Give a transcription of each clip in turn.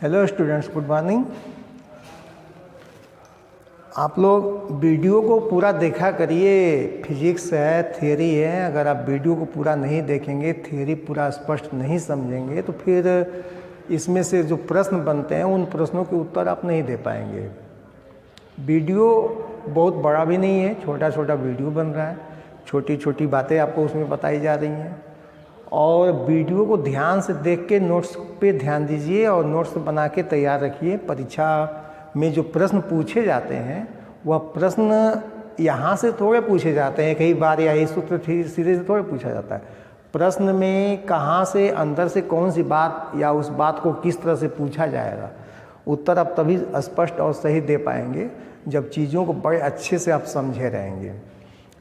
Hello students, good morning. आप लोग video को पूरा देखा करिए। फिजिक्स है, थ्योरी है। अगर आप वीडियो को पूरा नहीं देखेंगे, थ्योरी पूरा स्पष्ट नहीं समझेंगे, तो फिर इसमें से जो प्रश्न बनते हैं उन प्रश्नों के उत्तर आप नहीं दे पाएंगे। वीडियो बहुत बड़ा भी नहीं है, छोटा छोटा वीडियो बन रहा है। छोटी छोटी बातें आपको उसमें बताई जा रही हैं और वीडियो को ध्यान से देख के नोट्स पे ध्यान दीजिए और नोट्स बना के तैयार रखिए। परीक्षा में जो प्रश्न पूछे जाते हैं वह प्रश्न यहाँ से थोड़े पूछे जाते हैं, कई बार या इस सूत्र सीधे से थोड़े पूछा जाता है। प्रश्न में कहाँ से, अंदर से कौन सी बात या उस बात को किस तरह से पूछा जाएगा, उत्तर आप तभी स्पष्ट और सही दे पाएंगे जब चीज़ों को बड़े अच्छे से आप समझे रहेंगे।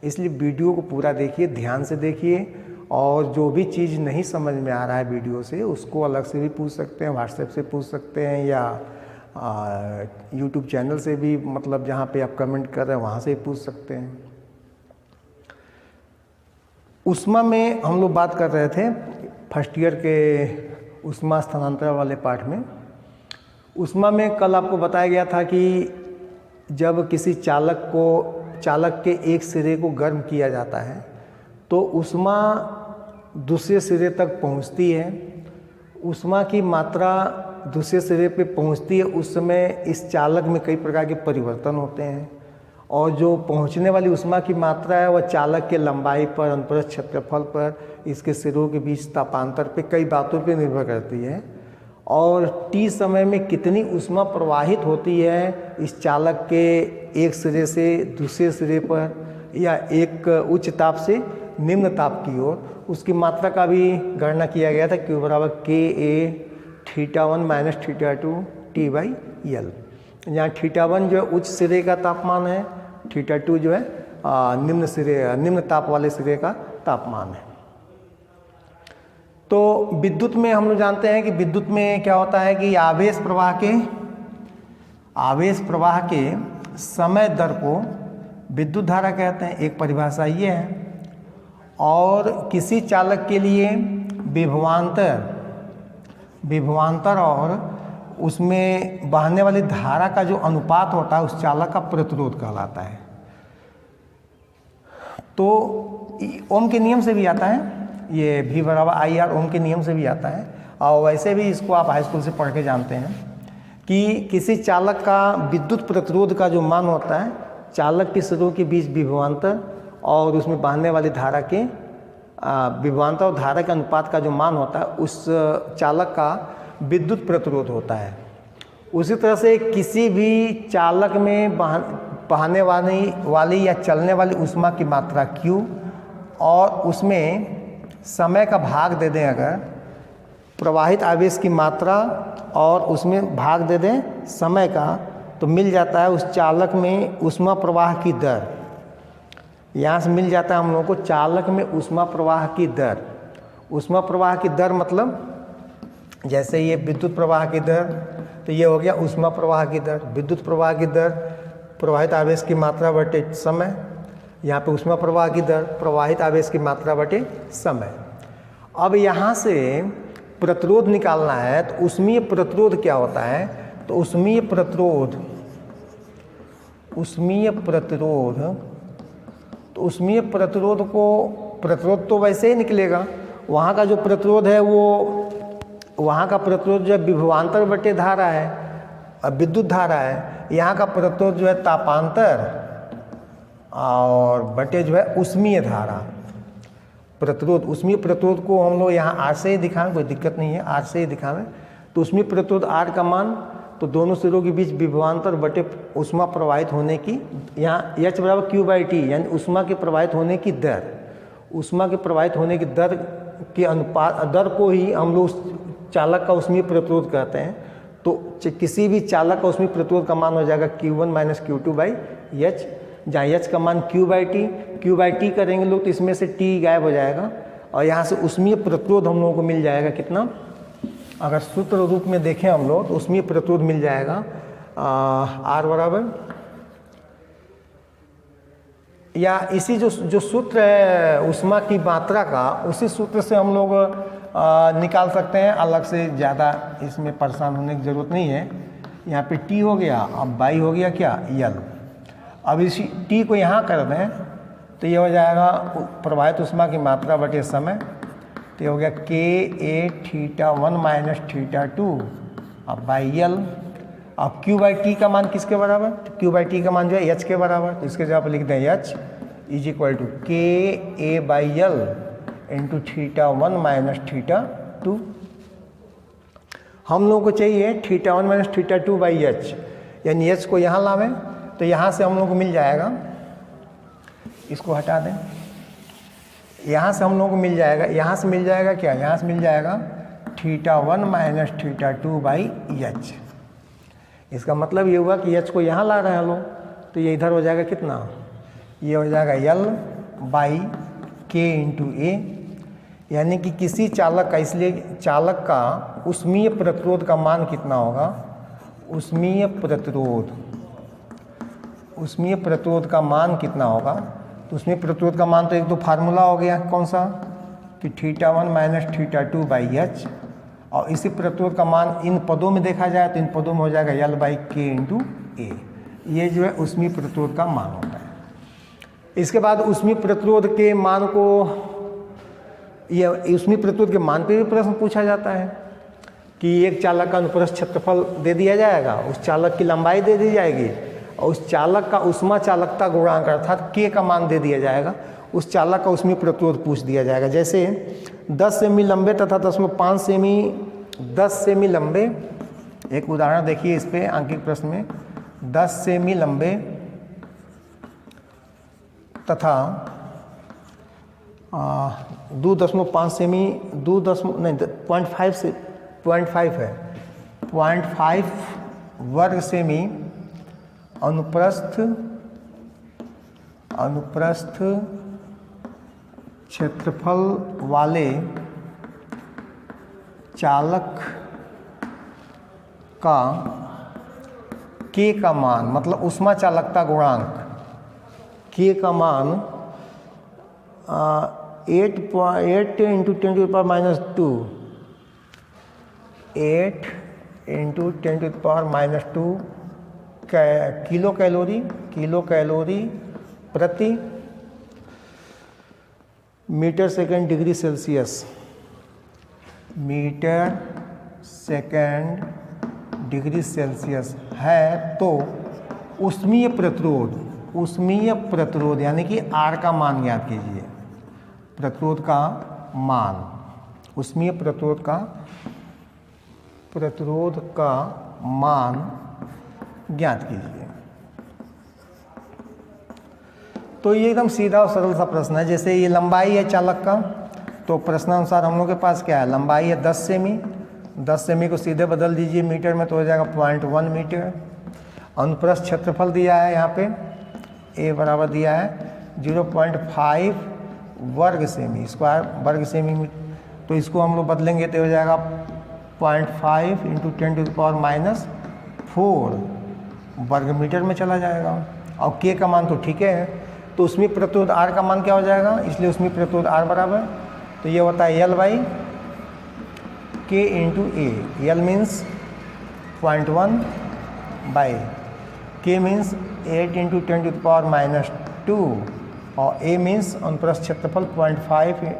इसलिए वीडियो को पूरा देखिए, ध्यान से देखिए और जो भी चीज़ नहीं समझ में आ रहा है वीडियो से, उसको अलग से भी पूछ सकते हैं, व्हाट्सएप से पूछ सकते हैं या यूट्यूब चैनल से भी, मतलब जहाँ पे आप कमेंट कर रहे हैं वहाँ से भी पूछ सकते हैं। उष्मा में हम लोग बात कर रहे थे फर्स्ट ईयर के उष्मा स्थानांतरण वाले पाठ में। उष्मा में कल आपको बताया गया था कि जब किसी चालक के एक सिरे को गर्म किया जाता है तो उष्मा दूसरे सिरे तक पहुंचती है। उष्मा की मात्रा दूसरे सिरे पे पहुंचती है, उस समय इस चालक में कई प्रकार के परिवर्तन होते हैं और जो पहुंचने वाली उष्मा की मात्रा है वह चालक के लंबाई पर, अनुप्रस्थ क्षेत्रफल पर, इसके सिरों के बीच तापांतर पे, कई बातों पे निर्भर करती है। और टी समय में कितनी उष्मा प्रवाहित होती है इस चालक के एक सिरे से दूसरे सिरे पर या एक उच्च ताप से निम्न ताप की ओर, उसकी मात्रा का भी गणना किया गया था। Q बराबर KA θ1 माइनस θ2 T/L। यहाँ θ1 जो है उच्च सिरे का तापमान है, θ2 जो है निम्न ताप वाले सिरे का तापमान है। तो विद्युत में हम लोग जानते हैं कि विद्युत में क्या होता है कि आवेश प्रवाह के समय दर को विद्युत धारा कहते हैं, एक परिभाषा ये है। और किसी चालक के लिए विभवांतर और उसमें बहने वाली धारा का जो अनुपात होता है उस चालक का प्रतिरोध कहलाता है। तो ओम के नियम से भी आता है, ये V बराबर IR ओम के नियम से भी आता है। और वैसे भी इसको आप हाई स्कूल से पढ़ के जानते हैं कि किसी चालक का विद्युत प्रतिरोध का जो मान होता है, चालक के सिरों के बीच विभवांतर और उसमें बहने वाली धारा के विभवांतर और धारा के अनुपात का जो मान होता है, उस चालक का विद्युत प्रतिरोध होता है। उसी तरह से किसी भी चालक में बहने वाली या चलने वाली ऊष्मा की मात्रा Q और उसमें समय का भाग दे दें, अगर प्रवाहित आवेश की मात्रा और उसमें भाग दे दें समय का, तो मिल जाता है उस चालक में ऊष्मा प्रवाह की दर। यहाँ से मिल जाता है हम लोगों को चालक में ऊष्मा प्रवाह की दर। ऊष्मा प्रवाह की दर मतलब जैसे ये विद्युत प्रवाह की दर, तो ये हो गया ऊष्मा प्रवाह की दर। विद्युत प्रवाह की दर प्रवाहित आवेश की मात्रा बटे समय, यहाँ पे ऊष्मा प्रवाह की दर प्रवाहित आवेश की मात्रा बटे समय। अब यहाँ से प्रतिरोध निकालना है, तो ऊष्मीय प्रतिरोध क्या होता है? तो ऊष्मीय प्रतिरोध तो वैसे ही निकलेगा। वहाँ का जो प्रतिरोध है वहाँ का प्रतिरोध जो है विभवांतर बटे धारा है, अब विद्युत धारा है। यहाँ का प्रतिरोध जो है तापांतर और बटे जो है ऊष्मीय धारा। ऊष्मीय प्रतिरोध को हम लोग यहाँ R से ही दिखाएं, कोई दिक्कत नहीं है, R से ही दिखाएं। तो ऊष्मीय प्रतिरोध R का मान, तो दोनों सिरों के बीच विभवांतर बटे ऊष्मा प्रवाहित होने की, यहाँ H बराबर Q/T यानी ऊष्मा के प्रवाहित होने की दर। ऊष्मा के प्रवाहित होने की दर के अनुपात, दर को ही हम लोग चालक का ऊष्मीय प्रतिरोध कहते हैं। तो किसी भी चालक का ऊष्मीय प्रतिरोध का मान हो जाएगा Q1 माइनस Q2/H, जहाँ H का मान Q/T करेंगे लोग तो इसमें से T गायब हो जाएगा और यहाँ से ऊष्मीय प्रतिरोध हम लोगों को मिल जाएगा कितना, अगर सूत्र रूप में देखें हम लोग तो ऊष्मीय प्रतिरोध मिल जाएगा R बराबर, या इसी जो सूत्र है ऊष्मा की मात्रा का, उसी सूत्र से हम लोग निकाल सकते हैं अलग से, ज़्यादा इसमें परेशान होने की ज़रूरत नहीं है। यहाँ पे T हो गया, अब बाई हो गया क्या, L। अब इसी T को यहाँ कर दें तो ये हो जाएगा प्रवाहित ऊष्मा की मात्रा बटे समय, तो ये हो गया Ka θ1 - θ2 अब बाई L। अब Q/T का मान किसके बराबर, तो Q/T का मान जो है H के बराबर, तो इसके जगह पर लिख दें H = Ka/L × θ1 - θ2। हम लोगों को चाहिए θ1 - θ2/H, यानी H को यहाँ लावें तो यहाँ से हम लोग को मिल जाएगा, इसको हटा दें, यहाँ से हम लोगों को मिल जाएगा, यहाँ से मिल जाएगा क्या, यहाँ से मिल जाएगा θ1 - θ2/H। इसका मतलब ये हुआ कि H को यहाँ ला रहे हैं लोग, तो ये इधर हो जाएगा कितना, ये हो जाएगा L/K × A, यानी कि किसी चालक का, इसलिए चालक का ऊष्मीय प्रतिरोध का मान कितना होगा, ऊष्मीय प्रतिरोध का मान कितना होगा, तो ऊष्मीय प्रतिरोध का मान तो एक तो फार्मूला हो गया, कौन सा, कि θ1 - θ2/H, और इसी प्रतिरोध का मान इन पदों में देखा जाए तो इन पदों में हो जाएगा L/K × A। ये जो है ऊष्मीय प्रतिरोध का मान होता है। इसके बाद ऊष्मीय प्रतिरोध के मान को, ये ऊष्मीय प्रतिरोध के मान पे भी प्रश्न पूछा जाता है कि एक चालक का अनुप्रस्थ क्षेत्रफल दे दिया जाएगा, उस चालक की लंबाई दे दी जाएगी और उस चालक का ऊष्मा चालकता गुणांक अर्थात K का मान दे दिया जाएगा, उस चालक का ऊष्मीय प्रतिरोध पूछ दिया जाएगा। जैसे 10 सेमी लंबे तथा 10 सेमी लंबे, एक उदाहरण देखिए इस पे अंकित प्रश्न में, 10 सेमी लंबे तथा 2.5 सेमी 0.5 से 0.5 है, 0.5 वर्ग सेमी अनुप्रस्थ क्षेत्रफल वाले चालक का K का मान, मतलब ऊष्मा चालकता गुणांक K का मान 8 × 10⁻², 8 × 10⁻² किलो कैलोरी प्रति metre second degree Celsius, metre second degree Celsius है, तो ऊष्मीय प्रतिरोध यानी कि R का मान ज्ञात कीजिए, प्रतिरोध का मान, ऊष्मीय प्रतिरोध का मान ज्ञात कीजिए। तो ये एकदम सीधा और सरल सा प्रश्न है। जैसे ये लंबाई है चालक का, तो प्रश्नानुसार हम लोग के पास क्या है, लंबाई है 10 सेमी, 10 सेमी को सीधे बदल दीजिए मीटर में तो हो जाएगा 0.1 मीटर। अनुप्रस्थ क्षेत्रफल दिया है यहाँ पे, A बराबर दिया है 0.5 वर्ग सेमी, स्क्वायर वर्ग सेमी में, तो इसको हम लोग बदलेंगे तो हो जाएगा 0.5 × 10⁻⁴ वर्ग मीटर में चला जाएगा। और K का मान तो ठीक है, तो उसमें प्रतिरोध R का मान क्या हो जाएगा, इसलिए उसमें प्रतिरोध R बराबर, तो ये होता है L/K × A। L means 0.1 by K means 8 × 10⁻², और A मीन्स अनुप्रस्थ क्षेत्रफल 0.5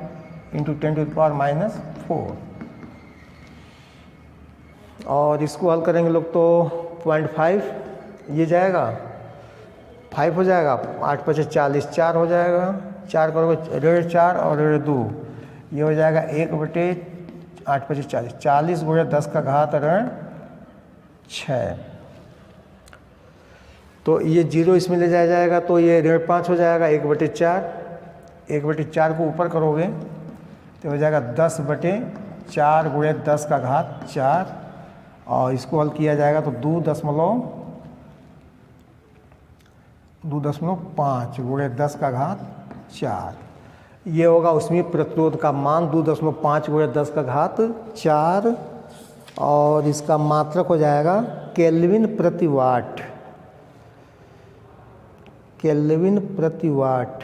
× 10⁻⁴। और इसको हल करेंगे लोग तो 0.5 ये जाएगा, 5 हो जाएगा, 8 × 5 = 40, 4 हो जाएगा, 4 करोगे 4 और 2, ये हो जाएगा 1/8 × 5 = 40, 40 × 10⁻⁶। तो ये 0 इसमें ले जाया जाएगा तो ये 5 हो जाएगा, 1/4, 1/4 को ऊपर करोगे तो हो जाएगा 10/4 × 10⁻⁴, और इसको हल किया जाएगा तो 2.5 × 10⁻⁴, ये होगा उसमें प्रतिरोध का मान 2.5 × 10⁻⁴, और इसका मात्रक हो जाएगा केल्विन प्रति वाट,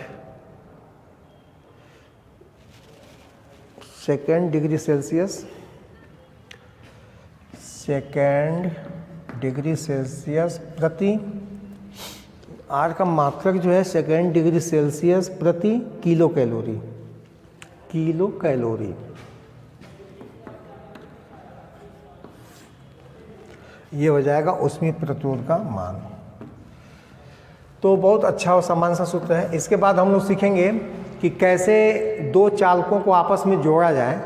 सेकेंड डिग्री सेल्सियस प्रति, R का मात्रक जो है सेकेंड डिग्री सेल्सियस प्रति किलो कैलोरी, ये हो जाएगा ऊष्मीय प्रतिरोध का मान। तो बहुत अच्छा और सामान्य सा सूत्र है। इसके बाद हम लोग सीखेंगे कि कैसे दो चालकों को आपस में जोड़ा जाए।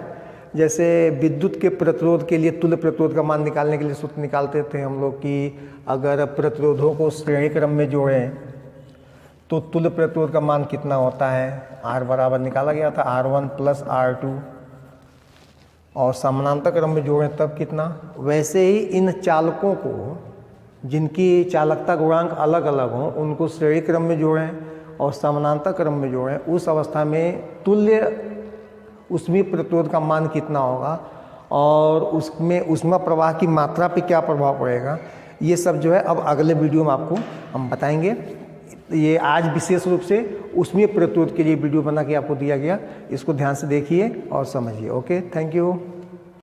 जैसे विद्युत के प्रतिरोध के लिए तुल्य प्रतिरोध का मान निकालने के लिए सूत्र निकालते थे हम लोग कि अगर प्रतिरोधों को श्रेणी क्रम में जोड़ें तो तुल्य प्रतिरोध का मान कितना होता है, R बराबर निकाला गया था R1 प्लस R2, और समानांतर क्रम में जोड़ें तब कितना। वैसे ही इन चालकों को जिनकी चालकता गुणांक अलग अलग हों उनको श्रेणी क्रम में जोड़ें और समानांतर क्रम में जोड़ें, उस अवस्था में तुल्य ऊष्मीय प्रतिरोध का मान कितना होगा और उसमें ऊष्मा प्रवाह की मात्रा पे क्या प्रभाव पड़ेगा, ये सब जो है अब अगले वीडियो में आपको हम बताएंगे। ये आज विशेष रूप से ऊष्मीय प्रतिरोध के लिए वीडियो बना के आपको दिया गया, इसको ध्यान से देखिए और समझिए। Okay, thank you.